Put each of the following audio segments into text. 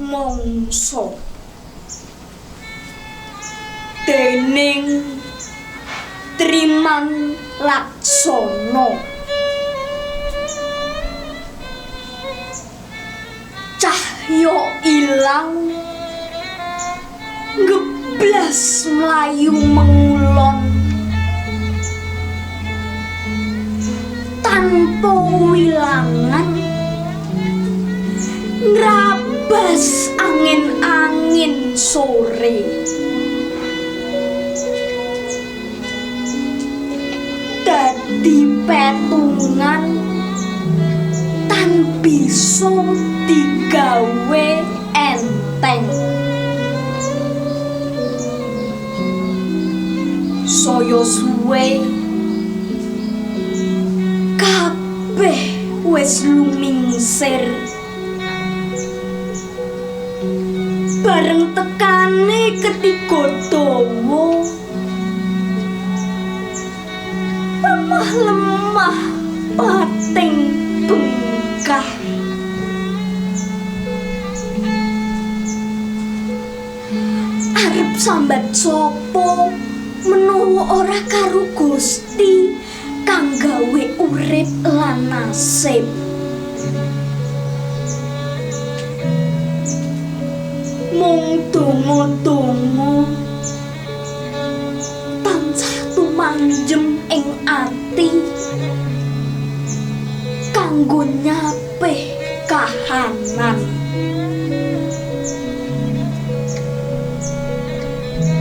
mangsa dening Triman Laksana cahya ilang ngeblas mlayu mengulon tanpa wilangan ngrabas angin-angin sore dadi petungan tan bisa digawe enteng saya suwe kabeh wis lumingsir bareng tekane ketiga dawa lemah pating bengkah arep sambat sapa menawa ora karo Gusti kang gawe urip lan nasib mung donga-donga tansah tumangjem ing ati kanggo nyapih kahanan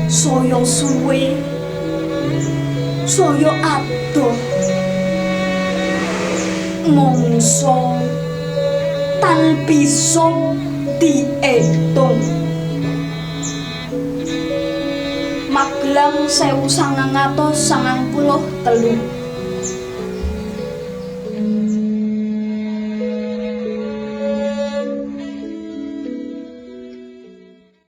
saya suwe saya adoh mangsa tan bisa diitung Magelang 1993